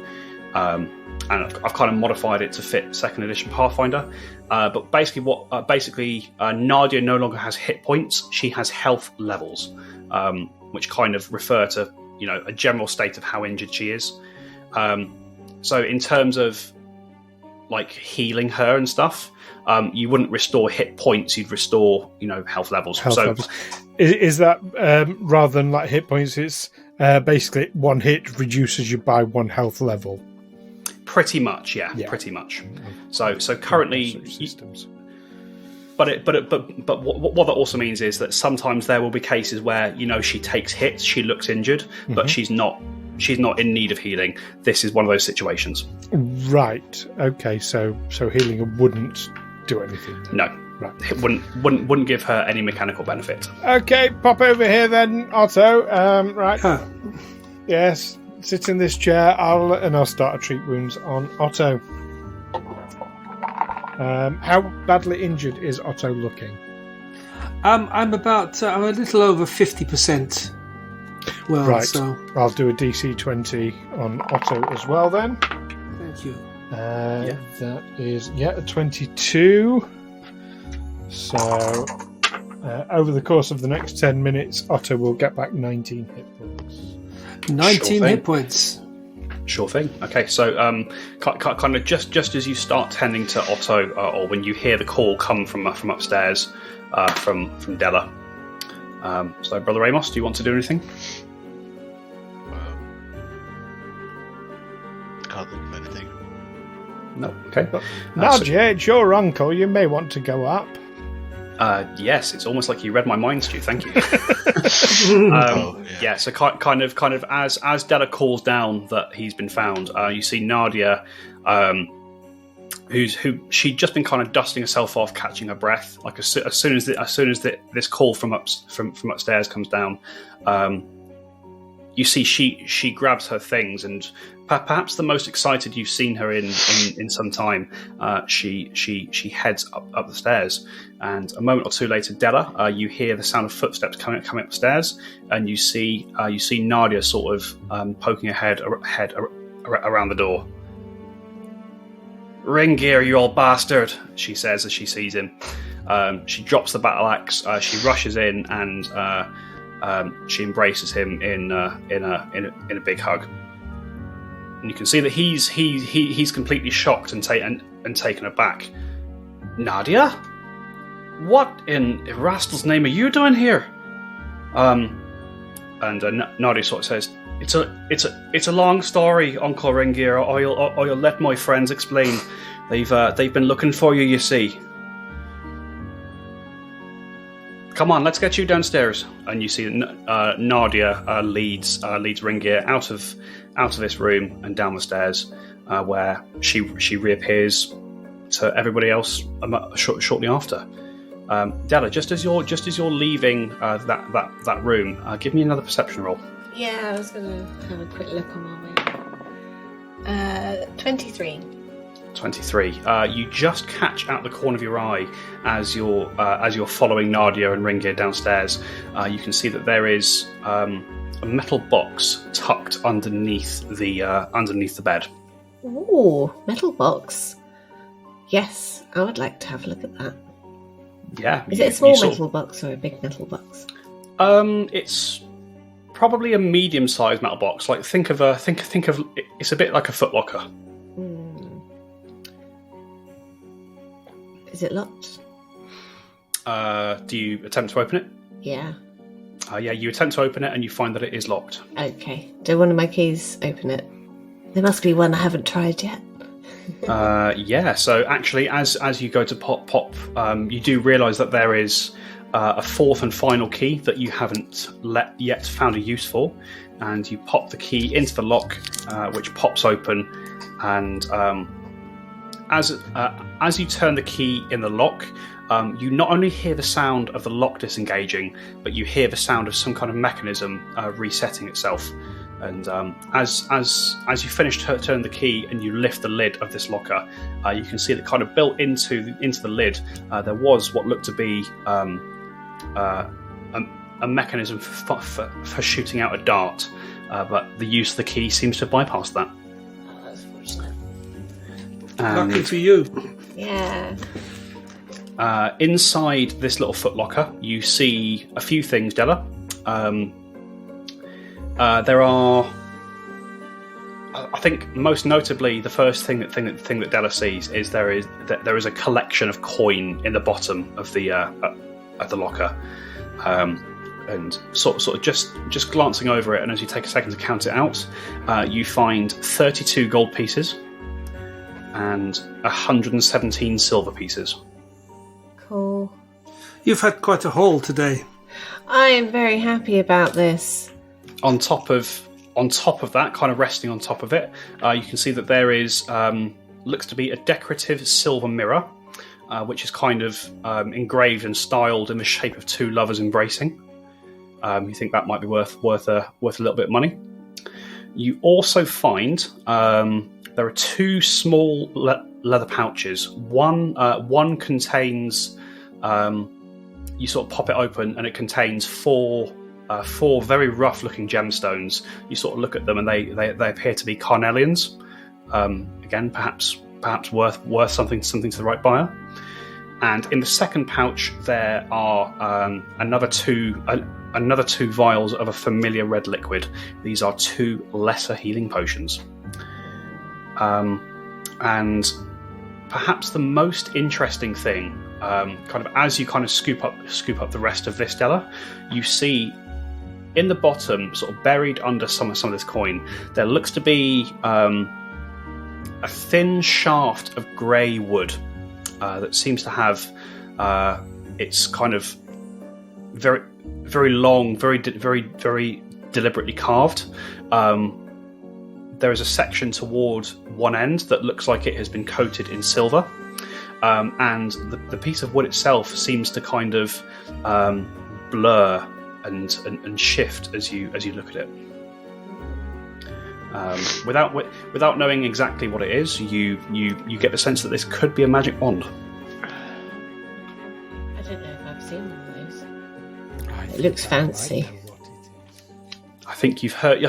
And I've kind of modified it to fit 2nd edition Pathfinder. But basically, Nadia no longer has hit points; she has health levels, which kind of refer to a general state of how injured she is. So in terms of like healing her and stuff, you wouldn't restore hit points; you'd restore health levels. Levels. Is that rather than like hit points? It's basically one hit reduces you by 1 health level. Pretty much, yeah. Pretty much. So currently, but what that also means is that sometimes there will be cases where she takes hits, she looks injured, but she's not in need of healing. This is one of those situations. Right. Okay. So healing wouldn't do anything. No. Right. It wouldn't give her any mechanical benefit. Okay, pop over here then, Otto. Right. Yes. Sit in this chair. I'll start a treat wounds on Otto. How badly injured is Otto looking? I'm a little over 50%. Well, right. So I'll do a DC 20 on Otto as well then. Thank you. That is a 22. So over the course of the next 10 minutes, Otto will get back 19 hit points. 19 hit points. Sure thing. Okay, so kind of just as you start tending to Otto, or when you hear the call come from upstairs, from Della. So, Brother Amos, do you want to do anything? Can't think of anything. No. Okay. Nadia, it's your uncle. You may want to go up. Yes, it's almost like you read my mind, Stu. Thank you. So kind of as Della calls down that he's been found, you see Nadia, who she'd just been kind of dusting herself off, catching her breath. Like as soon as this call from upstairs comes down, you see she grabs her things, and perhaps the most excited you've seen her in some time. She heads up the stairs, and a moment or two later, Della, you hear the sound of footsteps coming upstairs, and you see Nadia sort of poking her head around the door. "Ringeirr, you old bastard!" she says as she sees him. She drops the battle axe. She rushes in and she embraces him in a big hug. And you can see that he's completely shocked and taken aback. "Nadia, what in Rastal's name are you doing here?" And Nadia sort of says, "It's a long story, Uncle Ringeirr. Or you'll let my friends explain. They've been looking for you, you see. Come on, let's get you downstairs." And you see Nadia leads Ringeirr out of this room and down the stairs, where she reappears to everybody else shortly after. Della, just as you're leaving that room, give me another perception roll. Yeah, I was going to have a quick look on my way. 23. 23. You just catch out the corner of your eye as you're following Nadia and Ringeirr downstairs. You can see that there is a metal box tucked underneath the bed. Ooh, metal box. Yes, I would like to have a look at that. Yeah. Is it a small metal box or a big metal box? It's probably a medium-sized metal box. Like think of it's a bit like a footlocker. Is it locked? Do you attempt to open it? Yeah. Yeah, you attempt to open it and you find that it is locked. Okay. Do one of my keys open it? There must be one I haven't tried yet. Yeah, so actually as you go to pop, you do realise that there is a fourth and final key that you haven't yet found a use for, and you pop the key into the lock, which pops open, and as you turn the key in the lock, you not only hear the sound of the lock disengaging, but you hear the sound of some kind of mechanism resetting itself. And as you finish turning the key and you lift the lid of this locker, you can see that kind of built into the lid there was what looked to be a mechanism for shooting out a dart, but the use of the key seems to bypass that. Oh, that's fortunate. Lucky for you. Yeah. Inside this little footlocker, you see a few things, Della. There are, I think, most notably, the first thing that Della sees is there is a collection of coin in the bottom of the locker, and sort of just glancing over it, and as you take a second to count it out, you find 32 gold pieces and 117 silver pieces. Cool. You've had quite a haul today. I am very happy about this. On top of that, kind of resting on top of it, you can see that there is looks to be a decorative silver mirror, which is kind of engraved and styled in the shape of two lovers embracing. You think that might be worth a little bit of money. You also find there are two small leather pouches. One contains, you sort of pop it open, and it contains four very rough-looking gemstones. You sort of look at them, and they appear to be carnelians. Again, perhaps worth something to the right buyer. And in the second pouch, there are another two vials of a familiar red liquid. These are 2 lesser healing potions. And perhaps the most interesting thing, kind of as you kind of scoop up the rest of this, Della, you see in the bottom, sort of buried under some of this coin, there looks to be a thin shaft of grey wood that seems to have it's kind of very, very long, very deliberately carved. There is a section toward one end that looks like it has been coated in silver, and the piece of wood itself seems to kind of blur and shift as you look at it. Without knowing exactly what it is, you get the sense that this could be a magic wand. I don't know if I've seen one of those. It looks fancy. I think you've heard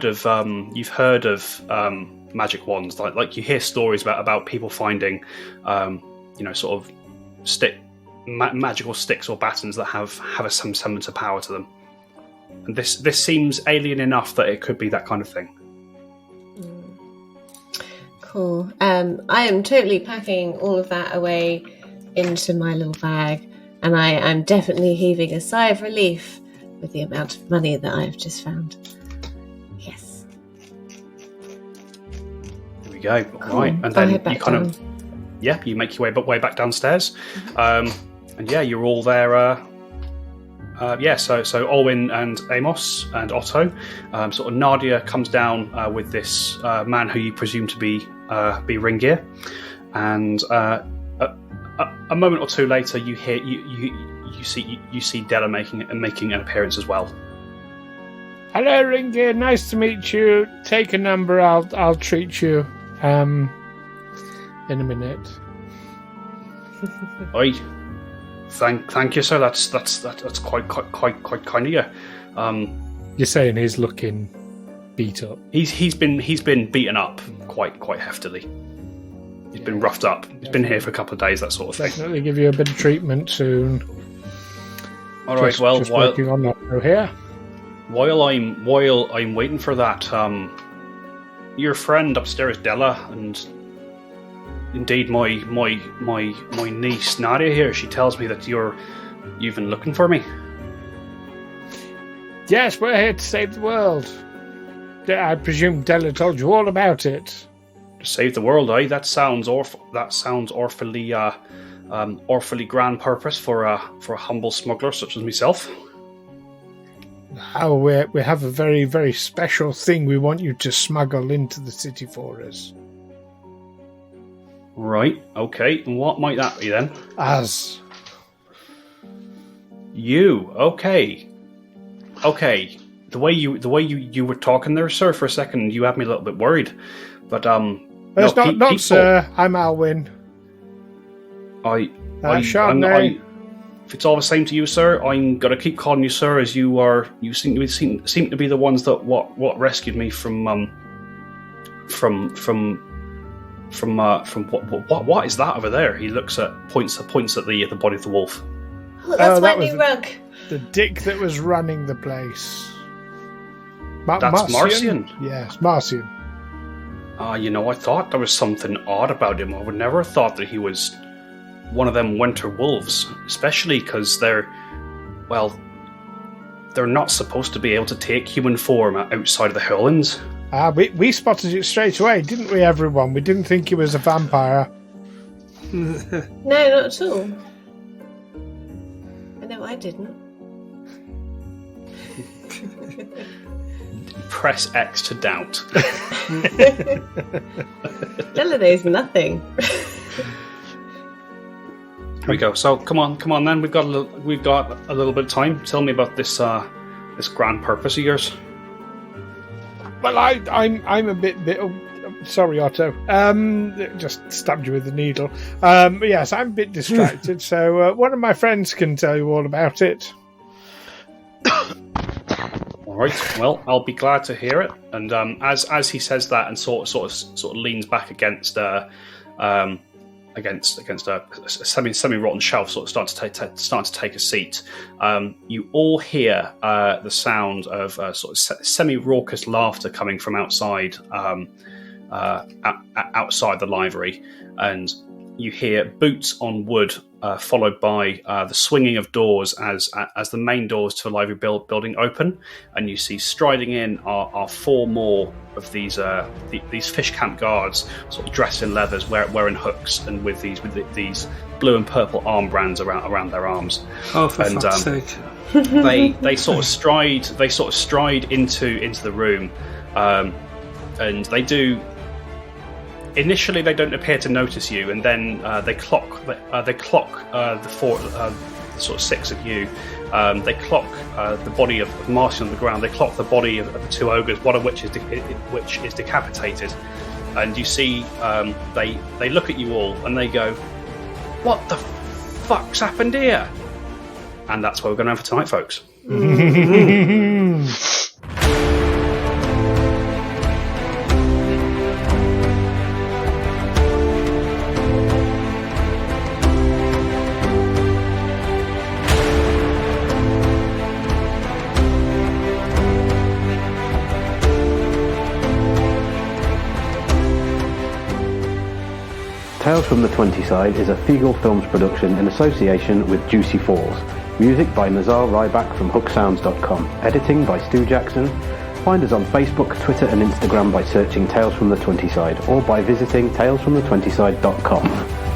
of magic wands. Like you hear stories about people finding, sort of magical sticks or batons that have some semblance of power to them. And this seems alien enough that it could be that kind of thing. Cool. I am totally packing all of that away into my little bag, and I am definitely heaving a sigh of relief with the amount of money that I've just found. Yes. Here we go. Cool. Right, and then you kind of you make your way back downstairs, and you're all there. So Olwyn and Amos and Otto, sort of Nadia comes down with this man who you presume to be Ringeirr, and a moment or two later, you hear you see Della making an appearance as well. Hello, Ringeirr. Nice to meet you. Take a number. I'll treat you. In a minute. Oi. Thank you, sir. That's quite kind of you. You're saying he's looking beat up? He's been beaten up quite heftily. He's been roughed up. He's been here for a couple of days, that sort of thing. Definitely give you a bit of treatment soon. All right. Just working on that through here. While I'm waiting for that, your friend upstairs, Della, and indeed my niece Nadia here, she tells me that you've been looking for me. Yes, we're here to save the world. I presume Della told you all about it. To save the world, eh? That sounds awfully grand purpose for a humble smuggler such as myself. Oh, we have a very, very special thing we want you to smuggle into the city for us. Right. Okay. And what might that be then? As. You. Okay. Okay. The way you were talking there, sir, for a second, you had me a little bit worried. But It's not people, sir. I'm Alwyn. Chardonnay. If it's all the same to you, sir, I'm gonna keep calling you sir, as you seem to be the ones that what rescued me from what is that over there? He points at the body of the wolf. Oh, that's my new rug. The dick that was running the place. That's Marcian. Yes, Marcian. I thought there was something odd about him. I would never have thought that he was one of them winter wolves, especially because they're not supposed to be able to take human form outside of the Highlands. We spotted it straight away, didn't we, everyone? We didn't think he was a vampire. No, not at all. No, I didn't. Press X to doubt. Delaney's nothing. Here we go. So come on then. We've got a little bit of time. Tell me about this grand purpose of yours. Well, I'm a bit. Sorry, Otto. Just stabbed you with the needle. Yes, I'm a bit distracted. So one of my friends can tell you all about it. All right. Well, I'll be glad to hear it. And as he says that, and sort of leans back against a semi-rotten shelf, sort of starting to take a seat. You all hear the sound of sort of semi-raucous laughter coming from outside outside the library, and you hear boots on wood, followed by the swinging of doors as the main doors to a library building open, and you see striding in are four more of these fish camp guards, sort of dressed in leathers, wearing hooks, and with these blue and purple armbands around their arms. Oh, for fuck's sake! They sort of stride into the room, and they do. Initially, they don't appear to notice you, and then they clock the four, sort of six of you. They clock the body of Marcian on the ground. They clock the body of the two ogres, one of which is decapitated. And you see, they look at you all and they go, "What the fuck's happened here?" And that's what we're going to have for tonight, folks. Tales from the 20 Side is a Feagle Films production in association with Juicy Falls. Music by Nazar Ryback from hooksounds.com. Editing by Stu Jackson. Find us on Facebook, Twitter and Instagram by searching Tales from the 20 Side or by visiting talesfromthe20side.com.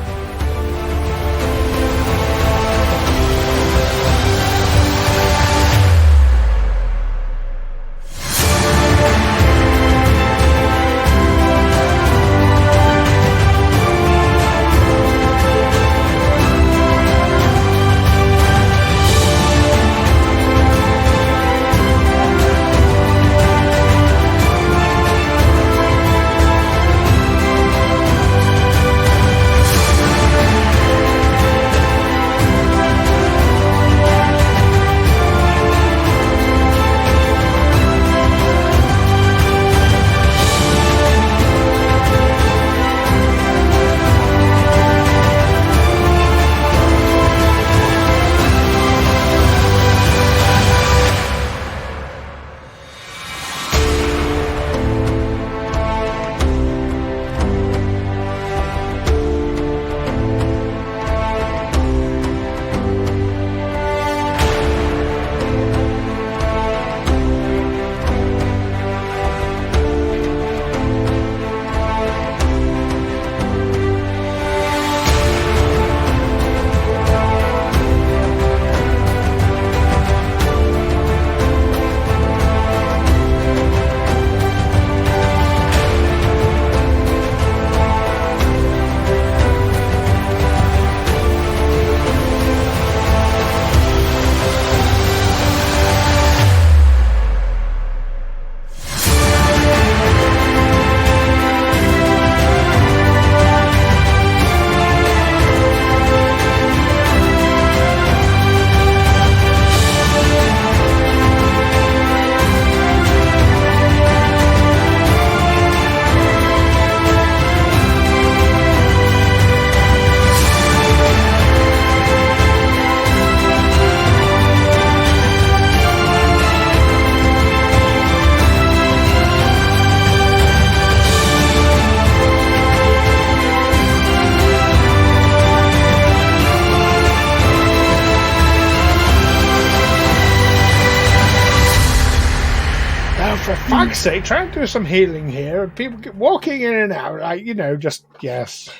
fuck's sake, try and do some healing here. And people get walking in and out, like, just, yes.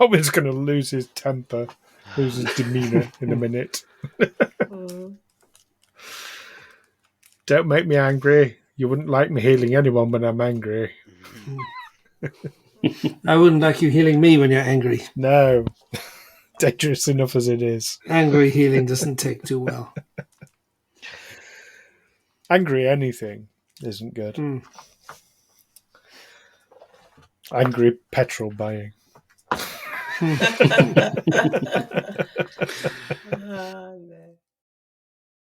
Owen's going to lose his temper, lose his demeanour in a minute. Don't make me angry. You wouldn't like me healing anyone when I'm angry. I wouldn't like you healing me when you're angry. No. Dangerous enough as it is. Angry healing doesn't take too well. Angry anything isn't good. Angry petrol buying. Oh, no.